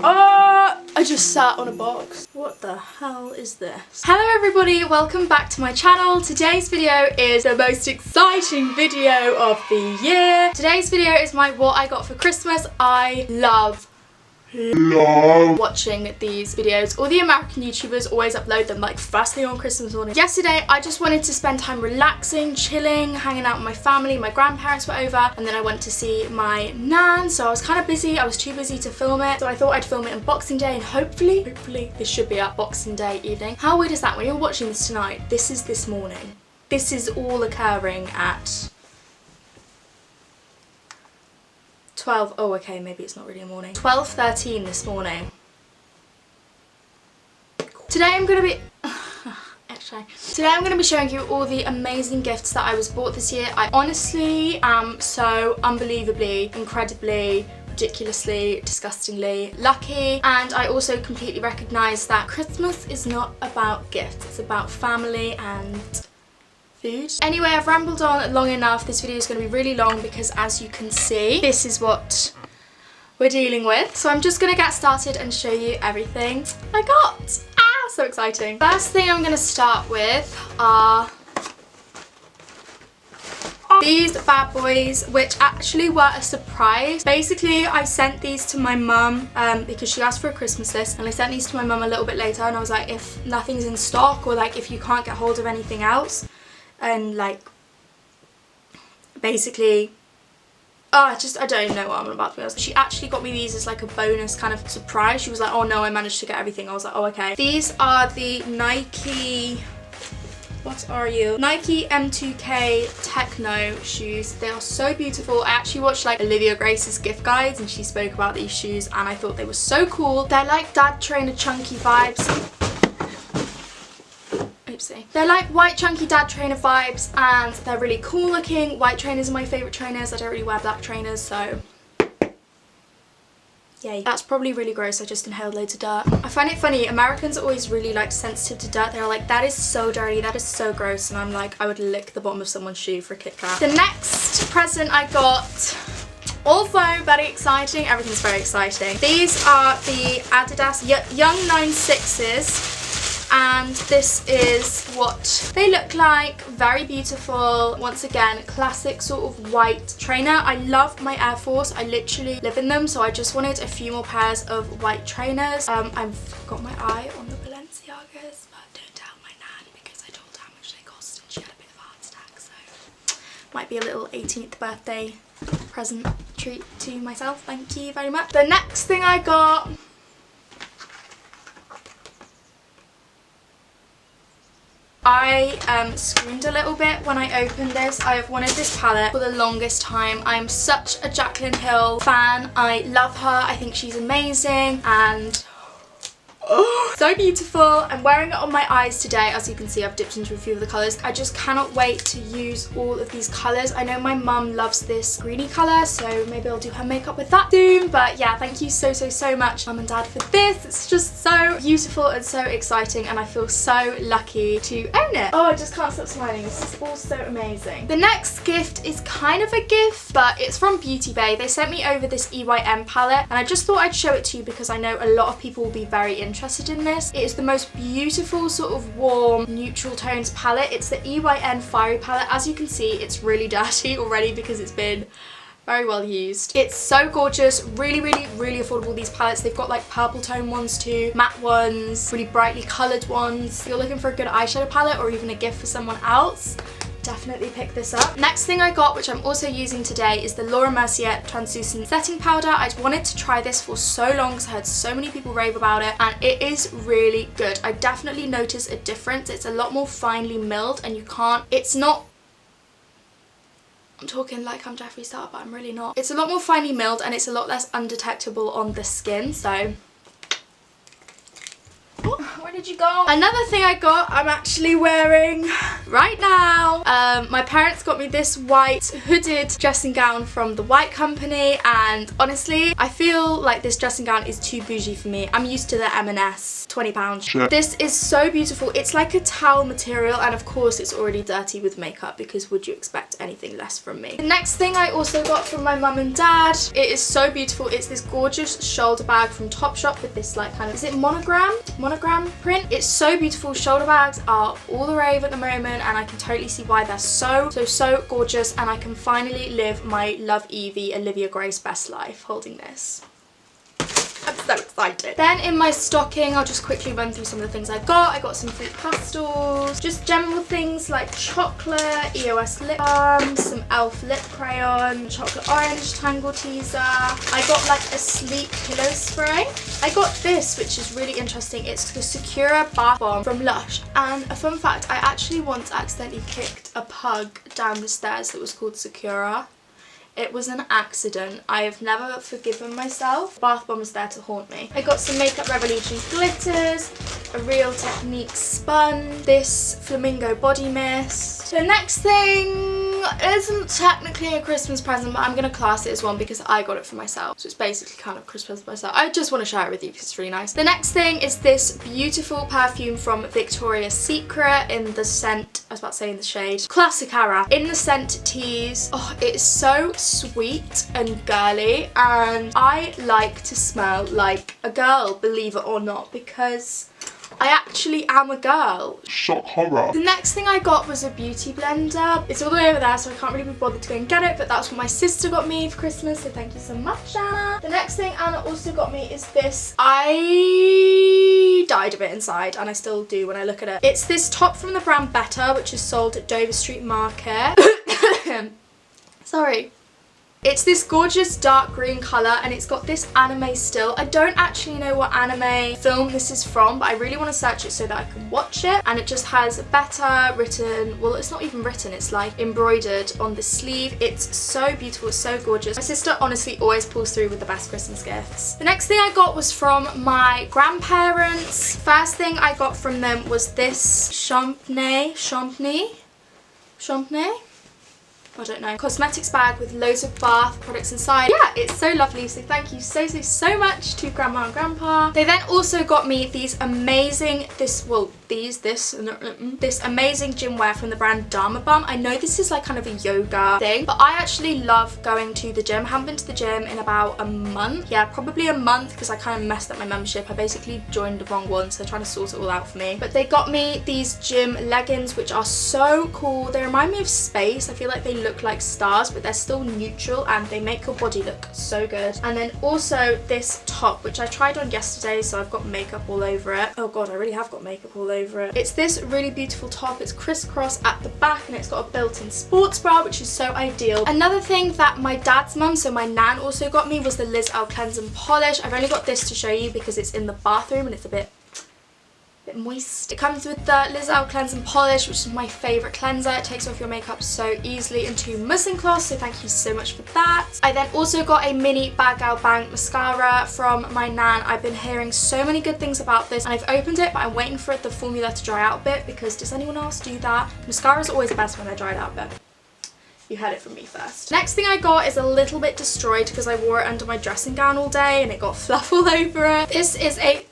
I just sat on a box. What the hell is this? Hello everybody, welcome back to my channel. Today's video is the most exciting video of the year. Today's video is my what I got for Christmas. I love watching these videos. All the American YouTubers always upload them like first thing on Christmas morning. Yesterday I just wanted to spend time relaxing, chilling, hanging out with my family. My grandparents were over and then I went to see my nan, so I was kind of busy. I was too busy to film it, so I thought I'd film it on Boxing Day, and hopefully this should be up Boxing Day evening. How weird is that? When you're watching this tonight, this is this morning. This is all occurring at 12, oh okay, maybe it's not really a morning. 12:13 this morning. Today I'm gonna be, today I'm gonna be showing you all the amazing gifts that I was bought this year. I honestly am so unbelievably, incredibly, ridiculously, disgustingly lucky, and I also completely recognise that Christmas is not about gifts, it's about family and food. Anyway, I've rambled on long enough. This video is going to be really long because, as you can see, this is what we're dealing with. So I'm just going to get started and show you everything I got. Ah, so exciting. First thing I'm going to start with are these bad boys, which actually were a surprise. Basically, I sent these to my mum because she asked for a Christmas list, and I sent these to my mum a little bit later, and I was like, if nothing's in stock or like if you can't get hold of anything else, and like basically I don't even know what I'm about to be honest. She actually got me these as like a bonus kind of surprise. She was like, oh no, I managed to get everything. I was like, oh okay. These are the Nike, what are you? Nike M2K Techno shoes. They are so beautiful. I actually watched like Olivia Grace's gift guides and she spoke about these shoes and I thought they were so cool. They're like dad trainer chunky vibes. They're like white chunky dad trainer vibes and they're really cool looking. White trainers are my favourite trainers. I don't really wear black trainers, so yay. That's probably really gross. I just inhaled loads of dirt. I find it funny, Americans are always really like sensitive to dirt. They're like, that is so dirty, that is so gross, and I'm like, I would lick the bottom of someone's shoe for a Kit Kat. The next present I got, also very exciting. Everything's very exciting. These are the Adidas Young 96s. And this is what they look like. Very beautiful. Once again, classic sort of white trainer. I love my Air Force. I literally live in them, so I just wanted a few more pairs of white trainers. I've got my eye on the Balenciagas, but don't tell my nan because I told her how much they cost and she had a bit of a heart attack, so might be a little 18th birthday present treat to myself. Thank you very much. The next thing I got, I screamed a little bit when I opened this. I have wanted this palette for the longest time. I'm such a Jaclyn Hill fan. I love her. I think she's amazing and so beautiful. I'm wearing it on my eyes today. As you can see, I've dipped into a few of the colours. I just cannot wait to use all of these colours. I know my mum loves this greeny colour, so maybe I'll do her makeup with that soon. But yeah, thank you so much, mum and dad, for this. It's just so beautiful and so exciting, and I feel so lucky to own it. Oh, I just can't stop smiling. This is all so amazing. The next gift is kind of a gift, but it's from Beauty Bay. They sent me over this EYM palette, and I just thought I'd show it to you because I know a lot of people will be very interested in this. It is the most beautiful sort of warm neutral tones palette. It's the EYN Fiery palette. As you can see, it's really dirty already because it's been very well used. It's so gorgeous, really affordable, these palettes. They've got like purple tone ones too, matte ones, really brightly coloured ones. If you're looking for a good eyeshadow palette or even a gift for someone else, definitely pick this up. Next thing I got, which I'm also using today, is the Laura Mercier translucent setting powder. I wanted to try this for so long because I heard so many people rave about it, and it is really good. I definitely notice a difference. It's a lot more finely milled, and you can't, it's not, I'm talking like I'm Jeffree Star, but I'm really not. It's a lot more finely milled and it's a lot less undetectable on the skin, so where did you go? Another thing I got, I'm actually wearing right now. My parents got me this white hooded dressing gown from the White Company, and honestly, I feel like this dressing gown is too bougie for me. I'm used to the M&S £20. Sure. This is so beautiful. It's like a towel material, and of course it's already dirty with makeup, because would you expect anything less from me? The next thing I also got from my mum and dad, it is so beautiful. It's this gorgeous shoulder bag from Topshop with this like kind of, is it monogram print? It's so beautiful. Shoulder bags are all the rave at the moment, and I can totally see why. They're so gorgeous, and I can finally live my Love Evie Olivia Grace best life holding this. I'm so excited. Then in my stocking, I'll just quickly run through some of the things I got. I got some fruit pastels, just general things like chocolate, EOS lip balm, some e.l.f. lip crayon, chocolate orange tangle teaser. I got like a sleep pillow spray. I got this, which is really interesting. It's the Secura bath bomb from Lush. And a fun fact, I actually once accidentally kicked a pug down the stairs that was called Secura. It was an accident. I have never forgiven myself. Bath bomb is there to haunt me. I got some Makeup Revolution glitters, a Real Techniques spun, this flamingo body mist. The next thing isn't technically a Christmas present, but I'm gonna class it as one because I got it for myself. So it's basically kind of Christmas for myself. I just want to share it with you because it's really nice. The next thing is this beautiful perfume from Victoria's Secret in the scent, I was about to say in the shade, Classic Ara, in the scent Tease. Oh, it is so sweet and girly, and I like to smell like a girl, believe it or not, because I actually am a girl. Shock horror. The next thing I got was a beauty blender. It's all the way over there, so I can't really be bothered to go and get it, but that's what my sister got me for Christmas, so thank you so much, Anna. The next thing Anna also got me is this. I died a bit inside, and I still do when I look at it. It's this top from the brand Better, which is sold at Dover Street Market. Sorry. It's this gorgeous dark green colour, and it's got this anime still. I don't actually know what anime film this is from, but I really want to search it so that I can watch it. And it just has Better written, well, it's not even written, it's like embroidered on the sleeve. It's so beautiful, it's so gorgeous. My sister honestly always pulls through with the best Christmas gifts. The next thing I got was from my grandparents. First thing I got from them was this champagne? I don't know, cosmetics bag with loads of bath products inside. Yeah, it's so lovely, so thank you so much to Grandma and Grandpa. They then also got me these amazing, this amazing gym wear from the brand Dharma Bum. I know this is like kind of a yoga thing, but I actually love going to the gym. I haven't been to the gym in about a month. Yeah, probably a month, because I kind of messed up my membership. I basically joined the wrong one, so they're trying to sort it all out for me. But they got me these gym leggings, which are so cool. They remind me of space. I feel like they look like stars, but they're still neutral, and they make your body look so good. And then also this top, which I tried on yesterday, so I've got makeup all over it. Oh god, I really have got makeup all over it. It's this really beautiful top. It's crisscross at the back, and it's got a built-in sports bra, which is so ideal. Another thing that my dad's mum, so my nan, also got me was the Liz L Cleanse and Polish. I've only got this to show you because it's in the bathroom and it's a bit moist. It comes with the Liz L Cleanse and Polish, which is my favourite cleanser. It takes off your makeup so easily, and 2 muslin cloths, so thank you so much for that. I then also got a mini Bad Gal Bang mascara from my nan. I've been hearing so many good things about this, and I've opened it, but I'm waiting for the formula to dry out a bit, because does anyone else do that? Mascaras are always the best when they're dried out a bit. You heard it from me first. Next thing I got is a little bit destroyed because I wore it under my dressing gown all day and it got fluff all over it. This is a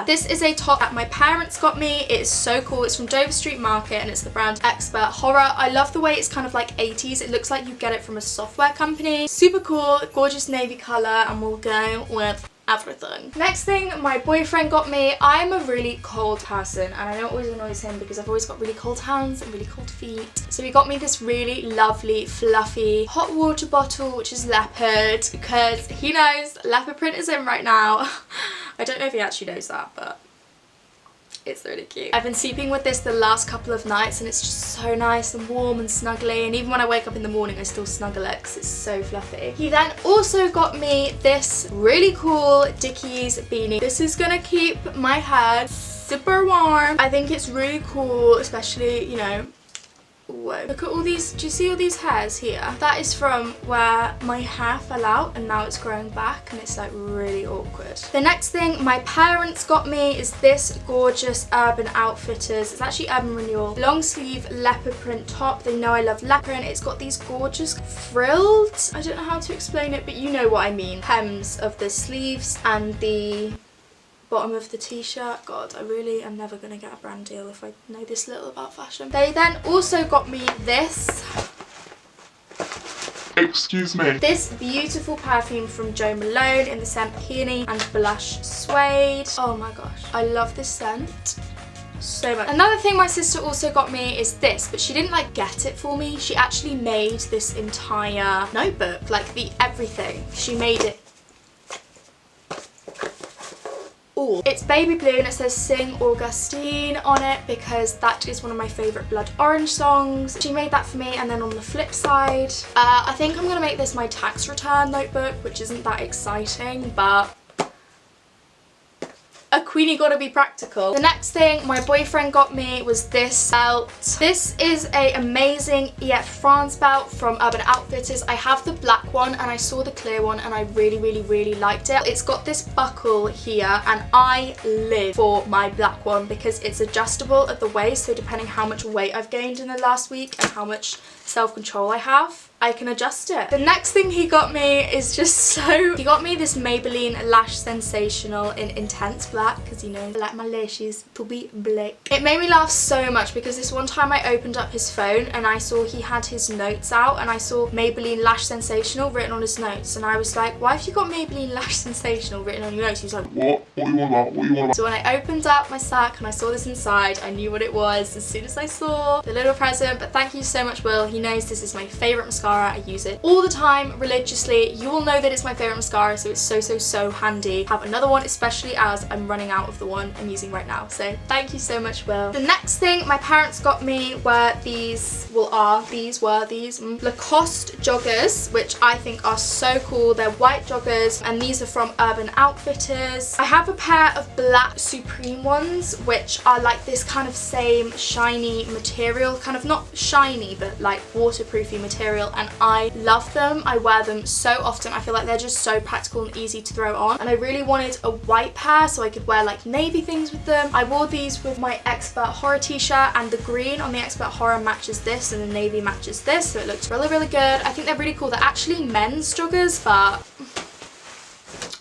This is a top that my parents got me. It is so cool. It's from Dover Street Market, and it's the brand Expert Horror. I love the way it's kind of like 80s. It looks like you get it from a software company. Super cool, gorgeous navy colour, and we'll go with everything. Next thing my boyfriend got me. I'm a really cold person, and I know it always annoys him because I've always got really cold hands and really cold feet. So he got me this really lovely fluffy hot water bottle, which is leopard, because he knows leopard print is in right now. I don't know if he actually knows that, but it's really cute. I've been sleeping with this the last couple of nights, and it's just so nice and warm and snuggly, and even when I wake up in the morning I still snuggle it because it's so fluffy. He then also got me this really cool Dickies beanie. This is gonna keep my head super warm. I think it's really cool, especially, you know, Whoa. Look at all these, do you see all these hairs here? That is from where my hair fell out and now it's growing back and it's like really awkward. The next thing my parents got me is this gorgeous Urban Outfitters. It's actually Urban Renewal. Long sleeve leopard print top. They know I love leopard print. It's got these gorgeous frilled, I don't know how to explain it, but you know what I mean. Hems of the sleeves and the bottom of the t-shirt. God, I really am never gonna get a brand deal if I know this little about fashion. They then also got me this. Excuse me. This beautiful perfume from Jo Malone in the scent Peony and Blush Suede. Oh my gosh, I love this scent so much. Another thing my sister also got me is this, but she didn't like get it for me. She actually made this entire notebook, like the everything. She made it. Ooh. It's baby blue and it says Sing Augustine on it because that is one of my favourite Blood Orange songs. She made that for me, and then on the flip side, I think I'm going to make this my tax return notebook, which isn't that exciting, but a queenie gotta be practical. The next thing my boyfriend got me was this belt. This is a amazing EF France belt from Urban Outfitters. I have the black one and I saw the clear one and I really liked it. It's got this buckle here and I live for my black one because it's adjustable at the waist, so depending how much weight I've gained in the last week and how much self-control I have, I can adjust it. The next thing he got me is just so... He got me this Maybelline Lash Sensational in Intense Black because, you know, I like my lashes to be black. It made me laugh so much because this one time I opened up his phone and I saw he had his notes out and I saw Maybelline Lash Sensational written on his notes and I was like, why have you got Maybelline Lash Sensational written on your notes? He was like, what? What you want about? What you want about? So when I opened up my sack and I saw this inside, I knew what it was as soon as I saw the little present. But thank you so much, Will. He knows this is my favourite mascara. I use it all the time, religiously. You all know that it's my favourite mascara, so it's so handy. I have another one, especially as I'm running out of the one I'm using right now. So thank you so much, Will. The next thing my parents got me were these Lacoste joggers, which I think are so cool. They're white joggers and these are from Urban Outfitters. I have a pair of black Supreme ones, which are like this kind of same shiny material, kind of not shiny, but like waterproofy material, and I love them. I wear them so often. I feel like they're just so practical and easy to throw on, and I really wanted a white pair so I could wear like navy things with them. I wore these with my Expert Horror t-shirt, and the green on the Expert Horror matches this and the navy matches this, so it looks really good. I think they're really cool. They're actually men's joggers, but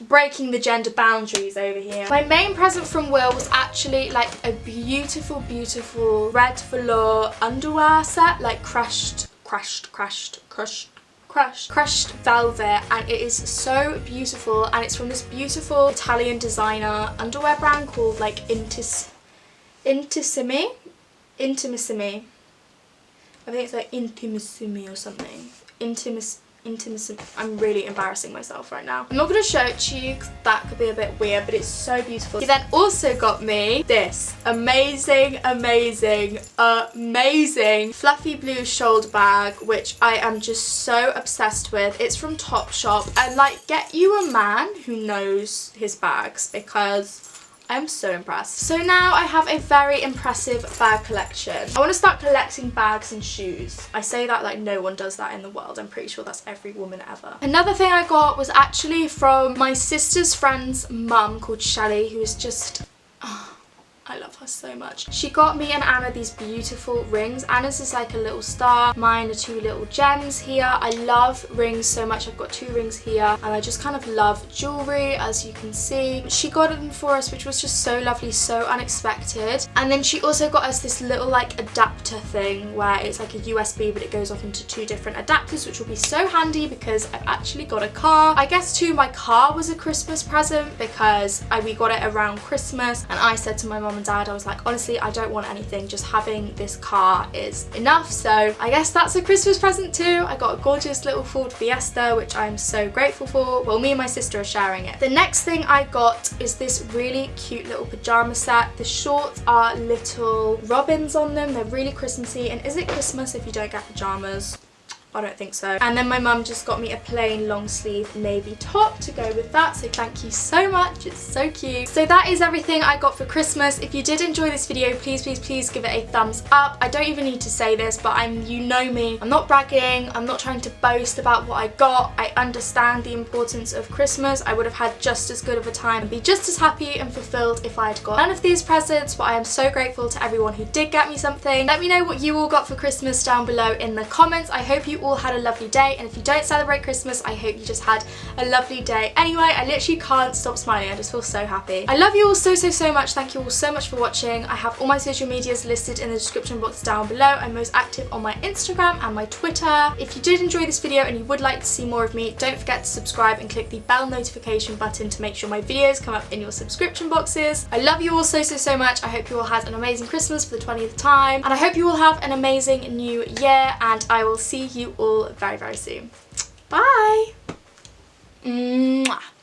breaking the gender boundaries over here. My main present from Will was actually like a beautiful red velour underwear set, like crushed velvet, and it is so beautiful, and it's from this beautiful Italian designer underwear brand called like Intimissimi. I think it's like Intimissimi or something. Intimissimi. I'm really embarrassing myself right now. I'm not going to show it to you because that could be a bit weird, but it's so beautiful. He then also got me this amazing fluffy blue shoulder bag, which I am just so obsessed with. It's from Topshop, and like, get you a man who knows his bags because I'm so impressed. So now I have a very impressive bag collection. I want to start collecting bags and shoes. I say that like no one does that in the world. I'm pretty sure that's every woman ever. Another thing I got was actually from my sister's friend's mum called Shelley, who is just... I love her so much. She got me and Anna these beautiful rings. Anna's is like a little star. Mine are two little gems here. I love rings so much. I've got two rings here and I just kind of love jewellery, as you can see. She got them for us, which was just so lovely, so unexpected. And then she also got us this little like adapter thing where it's like a USB, but it goes off into two different adapters, which will be so handy because I've actually got a car. I guess too, my car was a Christmas present because we got it around Christmas, and I said to my mum and dad, I was like, honestly, I don't want anything, just having this car is enough. So I guess that's a Christmas present too. I got a gorgeous little Ford Fiesta, which I'm so grateful for. Well, me and my sister are sharing it. The next thing I got is this really cute little pajama set. The shorts are little robins on them. They're really Christmassy, and is it Christmas if you don't get pajamas? I don't think so. And then my mum just got me a plain long sleeve navy top to go with that, so thank you so much, it's so cute. So that is everything I got for Christmas. If you did enjoy this video, please give it a thumbs up. I don't even need to say this, but you know me, I'm not bragging, I'm not trying to boast about what I got. I understand the importance of Christmas. I would have had just as good of a time and be just as happy and fulfilled if I had got none of these presents, but I am so grateful to everyone who did get me something. Let me know what you all got for Christmas down below in the comments. I hope you all had a lovely day, and if you don't celebrate Christmas, I hope you just had a lovely day. Anyway, I literally can't stop smiling, I just feel so happy. I love you all so much. Thank you all so much for watching. I have all my social medias listed in the description box down below. I'm most active on my Instagram and my Twitter. If you did enjoy this video and you would like to see more of me, don't forget to subscribe and click the bell notification button to make sure my videos come up in your subscription boxes. I love you all so much. I hope you all had an amazing Christmas for the 20th time, and I hope you all have an amazing new year, and I will see you all very soon. Bye! Mwah.